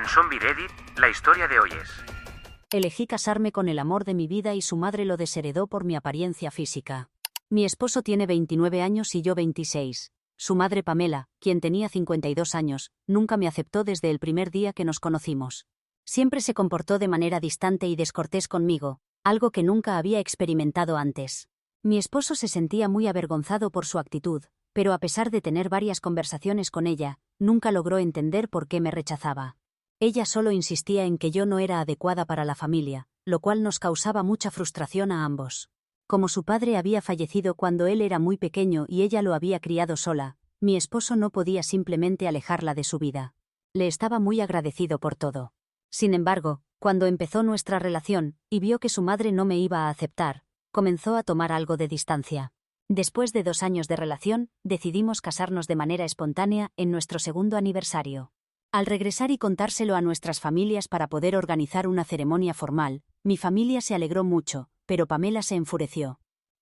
En Zombie Reddit, la historia de hoy es: elegí casarme con el amor de mi vida y su madre lo desheredó por mi apariencia física. Mi esposo tiene 29 años y yo 26. Su madre Pamela, quien tenía 52 años, nunca me aceptó desde el primer día que nos conocimos. Siempre se comportó de manera distante y descortés conmigo, algo que nunca había experimentado antes. Mi esposo se sentía muy avergonzado por su actitud, pero a pesar de tener varias conversaciones con ella, nunca logró entender por qué me rechazaba. Ella solo insistía en que yo no era adecuada para la familia, lo cual nos causaba mucha frustración a ambos. Como su padre había fallecido cuando él era muy pequeño y ella lo había criado sola, mi esposo no podía simplemente alejarla de su vida. Le estaba muy agradecido por todo. Sin embargo, cuando empezó nuestra relación, y vio que su madre no me iba a aceptar, comenzó a tomar algo de distancia. Después de 2 años de relación, decidimos casarnos de manera espontánea en nuestro segundo aniversario. Al regresar y contárselo a nuestras familias para poder organizar una ceremonia formal, mi familia se alegró mucho, pero Pamela se enfureció.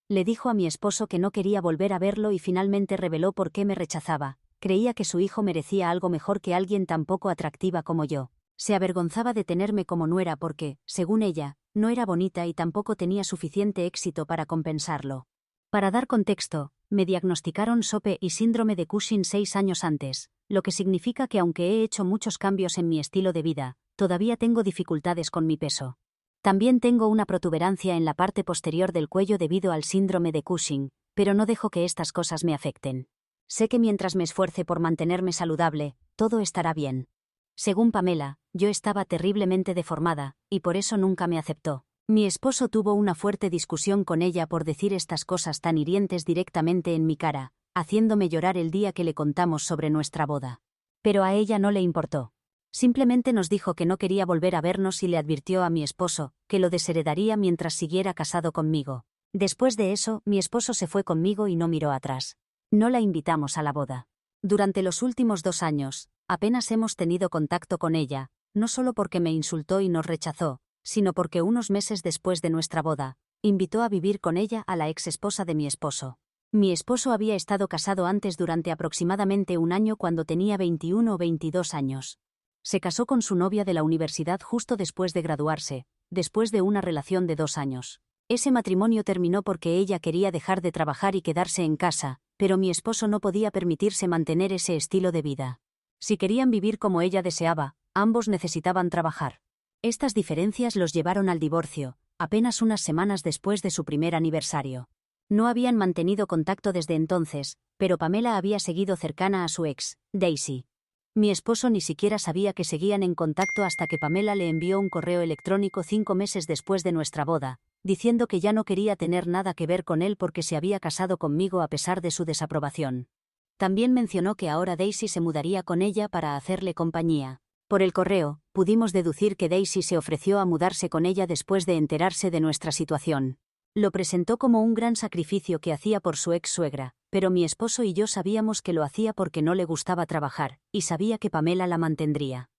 Le dijo a mi esposo que no quería volver a verlo y finalmente reveló por qué me rechazaba. Creía que su hijo merecía algo mejor que alguien tan poco atractiva como yo. Se avergonzaba de tenerme como nuera porque, según ella, no era bonita y tampoco tenía suficiente éxito para compensarlo. Para dar contexto, me diagnosticaron SOPE y síndrome de Cushing 6 años antes, lo que significa que aunque he hecho muchos cambios en mi estilo de vida, todavía tengo dificultades con mi peso. También tengo una protuberancia en la parte posterior del cuello debido al síndrome de Cushing, pero no dejo que estas cosas me afecten. Sé que mientras me esfuerce por mantenerme saludable, todo estará bien. Según Pamela, yo estaba terriblemente deformada, y por eso nunca me aceptó. Mi esposo tuvo una fuerte discusión con ella por decir estas cosas tan hirientes directamente en mi cara, haciéndome llorar el día que le contamos sobre nuestra boda. Pero a ella no le importó. Simplemente nos dijo que no quería volver a vernos y le advirtió a mi esposo que lo desheredaría mientras siguiera casado conmigo. Después de eso, mi esposo se fue conmigo y no miró atrás. No la invitamos a la boda. Durante los últimos 2 años, apenas hemos tenido contacto con ella, no solo porque me insultó y nos rechazó, sino porque unos meses después de nuestra boda, invitó a vivir con ella a la ex esposa de mi esposo. Mi esposo había estado casado antes durante aproximadamente 1 año cuando tenía 21 o 22 años. Se casó con su novia de la universidad justo después de graduarse, después de una relación de 2 años. Ese matrimonio terminó porque ella quería dejar de trabajar y quedarse en casa, pero mi esposo no podía permitirse mantener ese estilo de vida. Si querían vivir como ella deseaba, ambos necesitaban trabajar. Estas diferencias los llevaron al divorcio, apenas unas semanas después de su primer aniversario. No habían mantenido contacto desde entonces, pero Pamela había seguido cercana a su ex, Daisy. Mi esposo ni siquiera sabía que seguían en contacto hasta que Pamela le envió un correo electrónico 5 meses después de nuestra boda, diciendo que ya no quería tener nada que ver con él porque se había casado conmigo a pesar de su desaprobación. También mencionó que ahora Daisy se mudaría con ella para hacerle compañía. Por el correo, pudimos deducir que Daisy se ofreció a mudarse con ella después de enterarse de nuestra situación. Lo presentó como un gran sacrificio que hacía por su ex suegra, pero mi esposo y yo sabíamos que lo hacía porque no le gustaba trabajar, y sabía que Pamela la mantendría.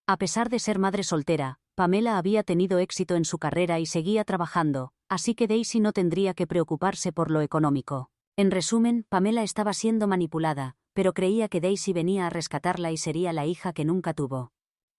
A pesar de ser madre soltera, Pamela había tenido éxito en su carrera y seguía trabajando, así que Daisy no tendría que preocuparse por lo económico. En resumen, Pamela estaba siendo manipulada, pero creía que Daisy venía a rescatarla y sería la hija que nunca tuvo.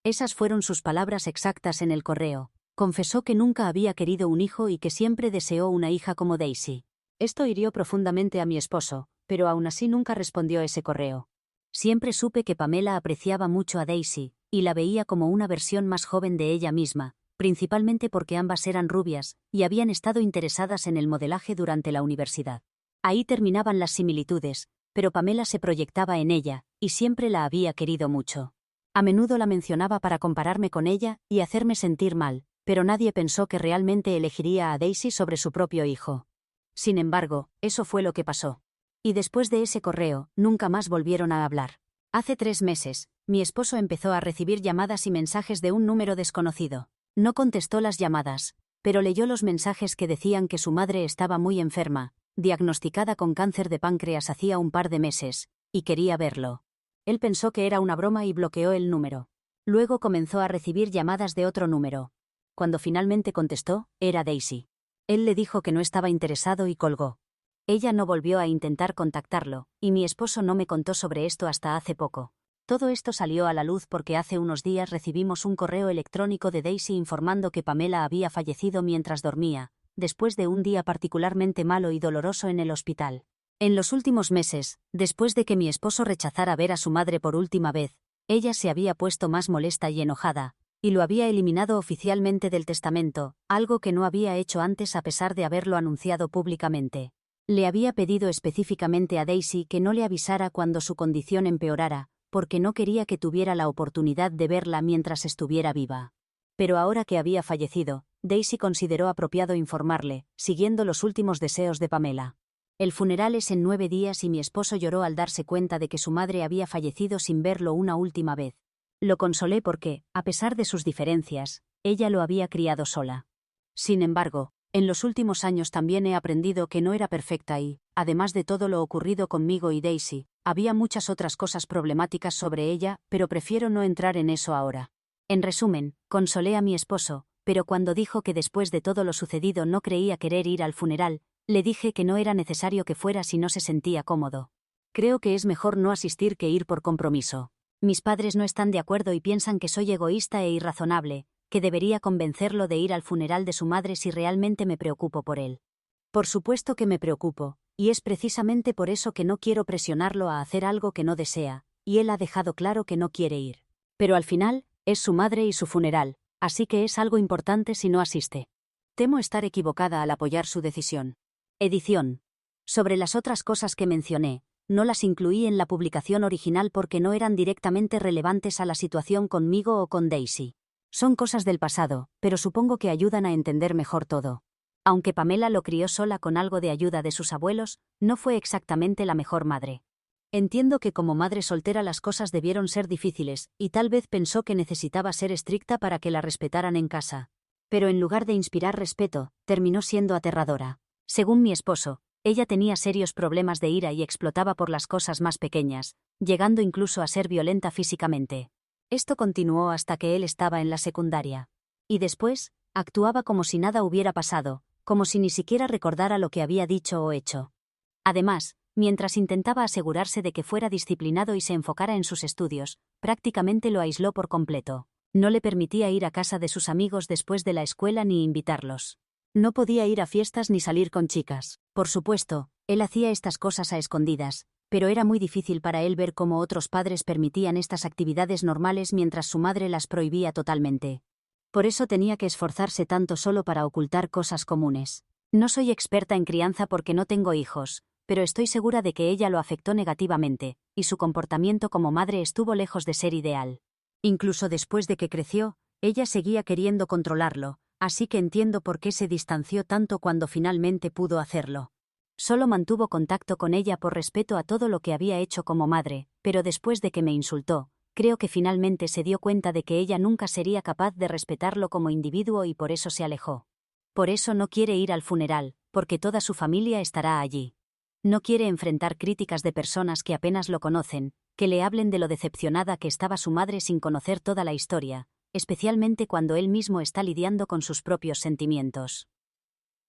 Esas fueron sus palabras exactas en el correo. Confesó que nunca había querido un hijo y que siempre deseó una hija como Daisy. Esto hirió profundamente a mi esposo, pero aún así nunca respondió ese correo. Siempre supe que Pamela apreciaba mucho a Daisy, y la veía como una versión más joven de ella misma, principalmente porque ambas eran rubias, y habían estado interesadas en el modelaje durante la universidad. Ahí terminaban las similitudes, pero Pamela se proyectaba en ella, y siempre la había querido mucho. A menudo la mencionaba para compararme con ella y hacerme sentir mal, pero nadie pensó que realmente elegiría a Daisy sobre su propio hijo. Sin embargo, eso fue lo que pasó. Y después de ese correo, nunca más volvieron a hablar. Hace 3 meses, mi esposo empezó a recibir llamadas y mensajes de un número desconocido. No contestó las llamadas, pero leyó los mensajes que decían que su madre estaba muy enferma, diagnosticada con cáncer de páncreas hacía un par de meses, y quería verlo. Él pensó que era una broma y bloqueó el número. Luego comenzó a recibir llamadas de otro número. Cuando finalmente contestó, era Daisy. Él le dijo que no estaba interesado y colgó. Ella no volvió a intentar contactarlo, y mi esposo no me contó sobre esto hasta hace poco. Todo esto salió a la luz porque hace unos días recibimos un correo electrónico de Daisy informando que Pamela había fallecido mientras dormía, después de un día particularmente malo y doloroso en el hospital. En los últimos meses, después de que mi esposo rechazara ver a su madre por última vez, ella se había puesto más molesta y enojada, y lo había eliminado oficialmente del testamento, algo que no había hecho antes a pesar de haberlo anunciado públicamente. Le había pedido específicamente a Daisy que no le avisara cuando su condición empeorara, porque no quería que tuviera la oportunidad de verla mientras estuviera viva. Pero ahora que había fallecido, Daisy consideró apropiado informarle, siguiendo los últimos deseos de Pamela. El funeral es en 9 días y mi esposo lloró al darse cuenta de que su madre había fallecido sin verlo una última vez. Lo consolé porque, a pesar de sus diferencias, ella lo había criado sola. Sin embargo, en los últimos años también he aprendido que no era perfecta y, además de todo lo ocurrido conmigo y Daisy, había muchas otras cosas problemáticas sobre ella, pero prefiero no entrar en eso ahora. En resumen, consolé a mi esposo, pero cuando dijo que después de todo lo sucedido no creía querer ir al funeral, le dije que no era necesario que fuera si no se sentía cómodo. Creo que es mejor no asistir que ir por compromiso. Mis padres no están de acuerdo y piensan que soy egoísta e irrazonable, que debería convencerlo de ir al funeral de su madre si realmente me preocupo por él. Por supuesto que me preocupo, y es precisamente por eso que no quiero presionarlo a hacer algo que no desea, y él ha dejado claro que no quiere ir. Pero al final, es su madre y su funeral, así que es algo importante si no asiste. Temo estar equivocada al apoyar su decisión. Edición. Sobre las otras cosas que mencioné, no las incluí en la publicación original porque no eran directamente relevantes a la situación conmigo o con Daisy. Son cosas del pasado, pero supongo que ayudan a entender mejor todo. Aunque Pamela lo crió sola con algo de ayuda de sus abuelos, no fue exactamente la mejor madre. Entiendo que como madre soltera las cosas debieron ser difíciles, y tal vez pensó que necesitaba ser estricta para que la respetaran en casa. Pero en lugar de inspirar respeto, terminó siendo aterradora. Según mi esposo, ella tenía serios problemas de ira y explotaba por las cosas más pequeñas, llegando incluso a ser violenta físicamente. Esto continuó hasta que él estaba en la secundaria. Y después, actuaba como si nada hubiera pasado, como si ni siquiera recordara lo que había dicho o hecho. Además, mientras intentaba asegurarse de que fuera disciplinado y se enfocara en sus estudios, prácticamente lo aisló por completo. No le permitía ir a casa de sus amigos después de la escuela ni invitarlos. No podía ir a fiestas ni salir con chicas. Por supuesto, él hacía estas cosas a escondidas, pero era muy difícil para él ver cómo otros padres permitían estas actividades normales mientras su madre las prohibía totalmente. Por eso tenía que esforzarse tanto solo para ocultar cosas comunes. No soy experta en crianza porque no tengo hijos, pero estoy segura de que ella lo afectó negativamente, y su comportamiento como madre estuvo lejos de ser ideal. Incluso después de que creció, ella seguía queriendo controlarlo, así que entiendo por qué se distanció tanto cuando finalmente pudo hacerlo. Solo mantuvo contacto con ella por respeto a todo lo que había hecho como madre, pero después de que me insultó, creo que finalmente se dio cuenta de que ella nunca sería capaz de respetarlo como individuo y por eso se alejó. Por eso no quiere ir al funeral, porque toda su familia estará allí. No quiere enfrentar críticas de personas que apenas lo conocen, que le hablen de lo decepcionada que estaba su madre sin conocer toda la historia, especialmente cuando él mismo está lidiando con sus propios sentimientos.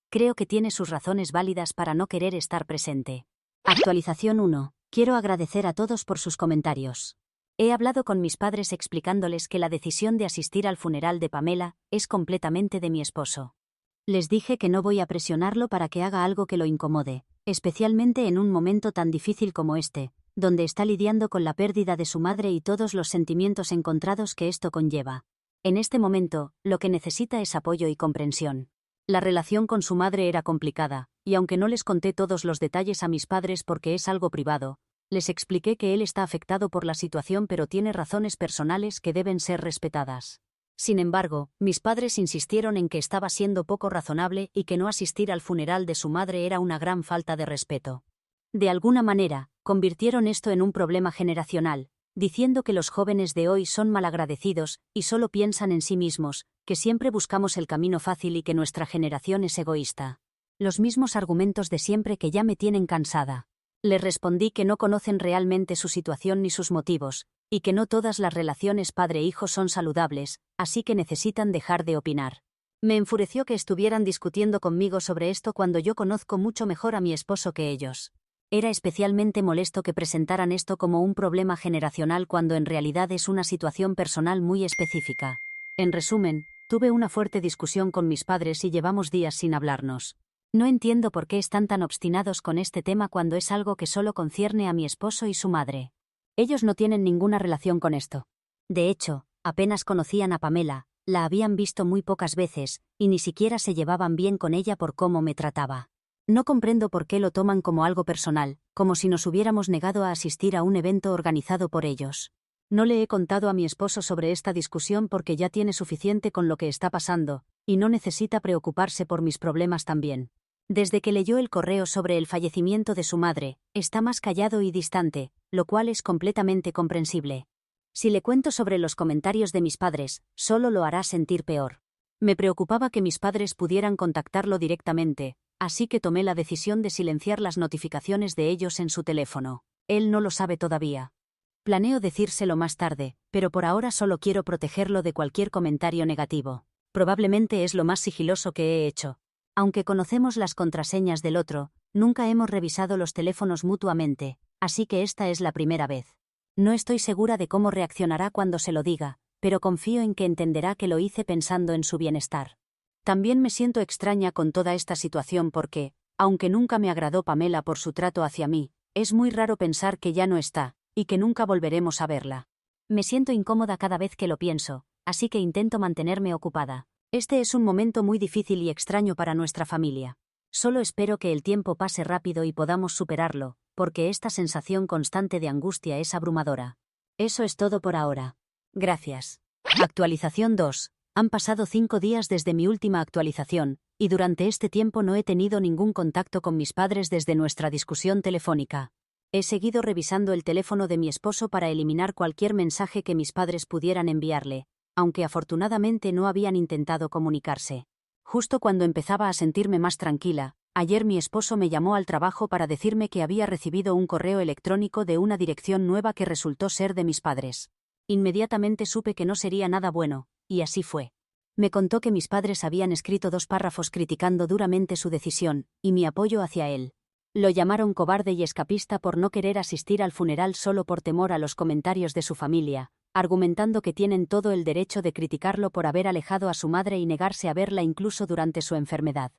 Creo que tiene sus razones válidas para no querer estar presente. Actualización 1. Quiero agradecer a todos por sus comentarios. He hablado con mis padres explicándoles que la decisión de asistir al funeral de Pamela es completamente de mi esposo. Les dije que no voy a presionarlo para que haga algo que lo incomode, especialmente en un momento tan difícil como este, donde está lidiando con la pérdida de su madre y todos los sentimientos encontrados que esto conlleva. En este momento, lo que necesita es apoyo y comprensión. La relación con su madre era complicada, y aunque no les conté todos los detalles a mis padres porque es algo privado, les expliqué que él está afectado por la situación pero tiene razones personales que deben ser respetadas. Sin embargo, mis padres insistieron en que estaba siendo poco razonable y que no asistir al funeral de su madre era una gran falta de respeto. De alguna manera, convirtieron esto en un problema generacional, diciendo que los jóvenes de hoy son malagradecidos y solo piensan en sí mismos, que siempre buscamos el camino fácil y que nuestra generación es egoísta. Los mismos argumentos de siempre que ya me tienen cansada. Les respondí que no conocen realmente su situación ni sus motivos, y que no todas las relaciones padre-hijo son saludables, así que necesitan dejar de opinar. Me enfureció que estuvieran discutiendo conmigo sobre esto cuando yo conozco mucho mejor a mi esposo que ellos. Era especialmente molesto que presentaran esto como un problema generacional cuando en realidad es una situación personal muy específica. En resumen, tuve una fuerte discusión con mis padres y llevamos días sin hablarnos. No entiendo por qué están tan obstinados con este tema cuando es algo que solo concierne a mi esposo y su madre. Ellos no tienen ninguna relación con esto. De hecho, apenas conocían a Pamela, la habían visto muy pocas veces, y ni siquiera se llevaban bien con ella por cómo me trataba. No comprendo por qué lo toman como algo personal, como si nos hubiéramos negado a asistir a un evento organizado por ellos. No le he contado a mi esposo sobre esta discusión porque ya tiene suficiente con lo que está pasando, y no necesita preocuparse por mis problemas también. Desde que leyó el correo sobre el fallecimiento de su madre, está más callado y distante, lo cual es completamente comprensible. Si le cuento sobre los comentarios de mis padres, solo lo hará sentir peor. Me preocupaba que mis padres pudieran contactarlo directamente, así que tomé la decisión de silenciar las notificaciones de ellos en su teléfono. Él no lo sabe todavía. Planeo decírselo más tarde, pero por ahora solo quiero protegerlo de cualquier comentario negativo. Probablemente es lo más sigiloso que he hecho. Aunque conocemos las contraseñas del otro, nunca hemos revisado los teléfonos mutuamente, así que esta es la primera vez. No estoy segura de cómo reaccionará cuando se lo diga, pero confío en que entenderá que lo hice pensando en su bienestar. También me siento extraña con toda esta situación porque, aunque nunca me agradó Pamela por su trato hacia mí, es muy raro pensar que ya no está, y que nunca volveremos a verla. Me siento incómoda cada vez que lo pienso, así que intento mantenerme ocupada. Este es un momento muy difícil y extraño para nuestra familia. Solo espero que el tiempo pase rápido y podamos superarlo, porque esta sensación constante de angustia es abrumadora. Eso es todo por ahora. Gracias. Actualización 2. Han pasado 5 días desde mi última actualización, y durante este tiempo no he tenido ningún contacto con mis padres desde nuestra discusión telefónica. He seguido revisando el teléfono de mi esposo para eliminar cualquier mensaje que mis padres pudieran enviarle, aunque afortunadamente no habían intentado comunicarse. Justo cuando empezaba a sentirme más tranquila, ayer mi esposo me llamó al trabajo para decirme que había recibido un correo electrónico de una dirección nueva que resultó ser de mis padres. Inmediatamente supe que no sería nada bueno, y así fue. Me contó que mis padres habían escrito 2 párrafos criticando duramente su decisión, y mi apoyo hacia él. Lo llamaron cobarde y escapista por no querer asistir al funeral solo por temor a los comentarios de su familia, argumentando que tienen todo el derecho de criticarlo por haber alejado a su madre y negarse a verla incluso durante su enfermedad.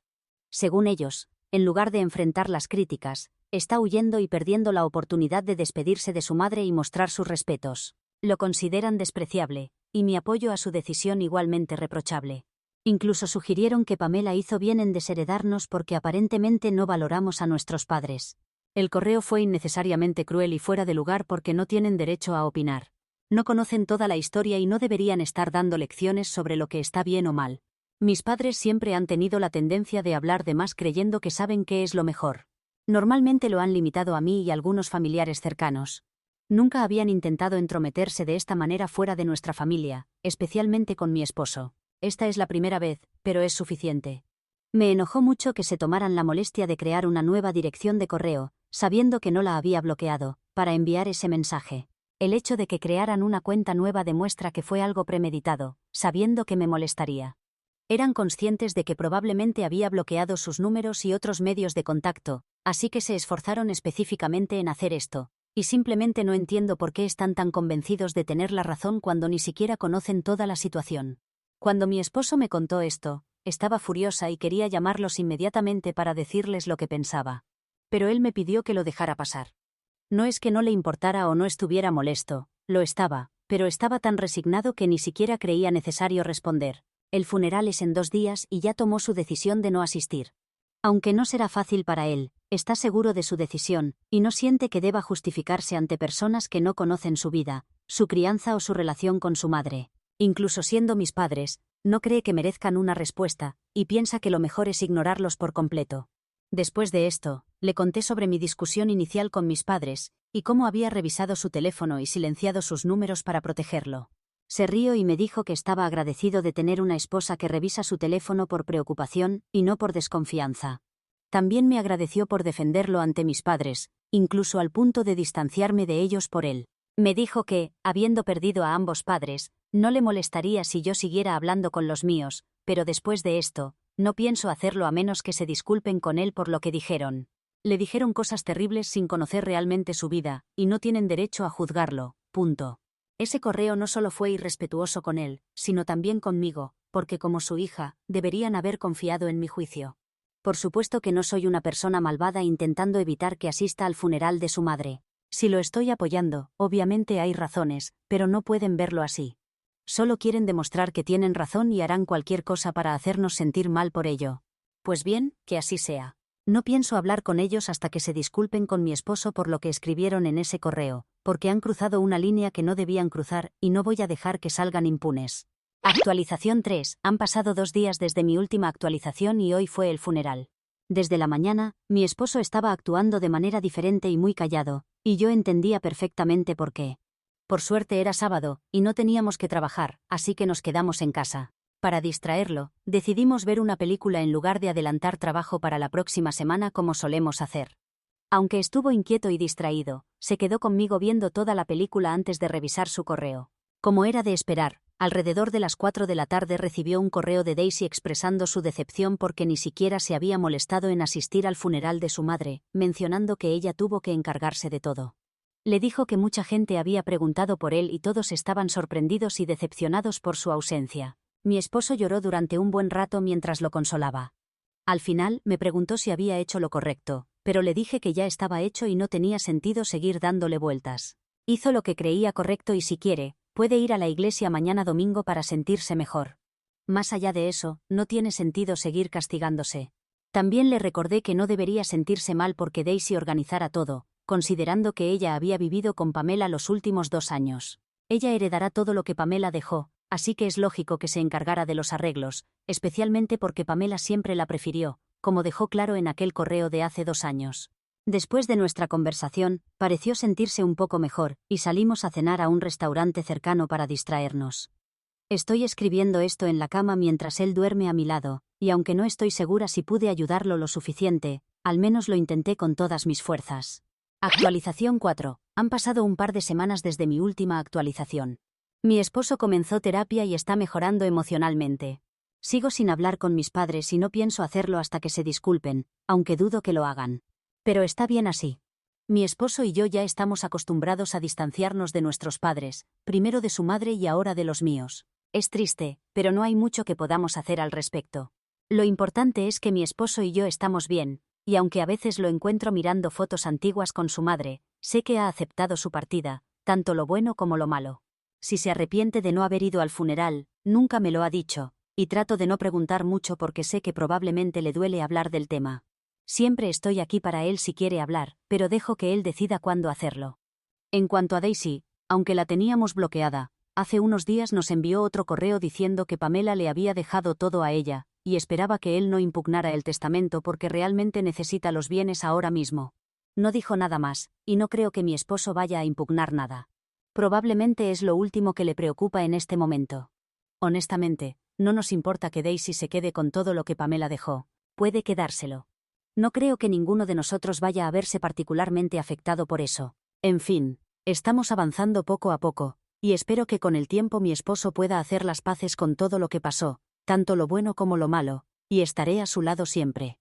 Según ellos, en lugar de enfrentar las críticas, está huyendo y perdiendo la oportunidad de despedirse de su madre y mostrar sus respetos. Lo consideran despreciable, y mi apoyo a su decisión igualmente reprochable. Incluso sugirieron que Pamela hizo bien en desheredarnos porque aparentemente no valoramos a nuestros padres. El correo fue innecesariamente cruel y fuera de lugar porque no tienen derecho a opinar. No conocen toda la historia y no deberían estar dando lecciones sobre lo que está bien o mal. Mis padres siempre han tenido la tendencia de hablar de más creyendo que saben qué es lo mejor. Normalmente lo han limitado a mí y a algunos familiares cercanos. Nunca habían intentado entrometerse de esta manera fuera de nuestra familia, especialmente con mi esposo. Esta es la primera vez, pero es suficiente. Me enojó mucho que se tomaran la molestia de crear una nueva dirección de correo, sabiendo que no la había bloqueado, para enviar ese mensaje. El hecho de que crearan una cuenta nueva demuestra que fue algo premeditado, sabiendo que me molestaría. Eran conscientes de que probablemente había bloqueado sus números y otros medios de contacto, así que se esforzaron específicamente en hacer esto, y simplemente no entiendo por qué están tan convencidos de tener la razón cuando ni siquiera conocen toda la situación. Cuando mi esposo me contó esto, estaba furiosa y quería llamarlos inmediatamente para decirles lo que pensaba. Pero él me pidió que lo dejara pasar. No es que no le importara o no estuviera molesto, lo estaba, pero estaba tan resignado que ni siquiera creía necesario responder. El funeral es en 2 días y ya tomó su decisión de no asistir. Aunque no será fácil para él, está seguro de su decisión, y no siente que deba justificarse ante personas que no conocen su vida, su crianza o su relación con su madre. Incluso siendo mis padres, no cree que merezcan una respuesta, y piensa que lo mejor es ignorarlos por completo. Después de esto, le conté sobre mi discusión inicial con mis padres, y cómo había revisado su teléfono y silenciado sus números para protegerlo. Se rió y me dijo que estaba agradecido de tener una esposa que revisa su teléfono por preocupación, y no por desconfianza. También me agradeció por defenderlo ante mis padres, incluso al punto de distanciarme de ellos por él. Me dijo que, habiendo perdido a ambos padres, no le molestaría si yo siguiera hablando con los míos, pero después de esto, no pienso hacerlo a menos que se disculpen con él por lo que dijeron. Le dijeron cosas terribles sin conocer realmente su vida, y no tienen derecho a juzgarlo. Punto. Ese correo no solo fue irrespetuoso con él, sino también conmigo, porque como su hija, deberían haber confiado en mi juicio. Por supuesto que no soy una persona malvada intentando evitar que asista al funeral de su madre. Si lo estoy apoyando, obviamente hay razones, pero no pueden verlo así. Solo quieren demostrar que tienen razón y harán cualquier cosa para hacernos sentir mal por ello. Pues bien, que así sea. No pienso hablar con ellos hasta que se disculpen con mi esposo por lo que escribieron en ese correo, porque han cruzado una línea que no debían cruzar y no voy a dejar que salgan impunes. Actualización 3. Han pasado 2 días desde mi última actualización y hoy fue el funeral. Desde la mañana, mi esposo estaba actuando de manera diferente y muy callado, y yo entendía perfectamente por qué. Por suerte era sábado, y no teníamos que trabajar, así que nos quedamos en casa. Para distraerlo, decidimos ver una película en lugar de adelantar trabajo para la próxima semana como solemos hacer. Aunque estuvo inquieto y distraído, se quedó conmigo viendo toda la película antes de revisar su correo. Como era de esperar, alrededor de las 4 de la tarde recibió un correo de Daisy expresando su decepción porque ni siquiera se había molestado en asistir al funeral de su madre, mencionando que ella tuvo que encargarse de todo. Le dijo que mucha gente había preguntado por él y todos estaban sorprendidos y decepcionados por su ausencia. Mi esposo lloró durante un buen rato mientras lo consolaba. Al final, me preguntó si había hecho lo correcto, pero le dije que ya estaba hecho y no tenía sentido seguir dándole vueltas. Hizo lo que creía correcto y si quiere, puede ir a la iglesia mañana domingo para sentirse mejor. Más allá de eso, no tiene sentido seguir castigándose. También le recordé que no debería sentirse mal porque Daisy organizara todo, considerando que ella había vivido con Pamela los últimos 2 años. Ella heredará todo lo que Pamela dejó, así que es lógico que se encargara de los arreglos, especialmente porque Pamela siempre la prefirió, como dejó claro en aquel correo de hace 2 años. Después de nuestra conversación, pareció sentirse un poco mejor, y salimos a cenar a un restaurante cercano para distraernos. Estoy escribiendo esto en la cama mientras él duerme a mi lado, y aunque no estoy segura si pude ayudarlo lo suficiente, al menos lo intenté con todas mis fuerzas. Actualización 4. Han pasado un par de semanas desde mi última actualización. Mi esposo comenzó terapia y está mejorando emocionalmente. Sigo sin hablar con mis padres y no pienso hacerlo hasta que se disculpen, aunque dudo que lo hagan. Pero está bien así. Mi esposo y yo ya estamos acostumbrados a distanciarnos de nuestros padres, primero de su madre y ahora de los míos. Es triste, pero no hay mucho que podamos hacer al respecto. Lo importante es que mi esposo y yo estamos bien, y aunque a veces lo encuentro mirando fotos antiguas con su madre, sé que ha aceptado su partida, tanto lo bueno como lo malo. Si se arrepiente de no haber ido al funeral, nunca me lo ha dicho, y trato de no preguntar mucho porque sé que probablemente le duele hablar del tema. Siempre estoy aquí para él si quiere hablar, pero dejo que él decida cuándo hacerlo. En cuanto a Daisy, aunque la teníamos bloqueada, hace unos días nos envió otro correo diciendo que Pamela le había dejado todo a ella, y esperaba que él no impugnara el testamento porque realmente necesita los bienes ahora mismo. No dijo nada más, y no creo que mi esposo vaya a impugnar nada. Probablemente es lo último que le preocupa en este momento. Honestamente, no nos importa que Daisy se quede con todo lo que Pamela dejó. Puede quedárselo. No creo que ninguno de nosotros vaya a verse particularmente afectado por eso. En fin, estamos avanzando poco a poco, y espero que con el tiempo mi esposo pueda hacer las paces con todo lo que pasó, tanto lo bueno como lo malo, y estaré a su lado siempre.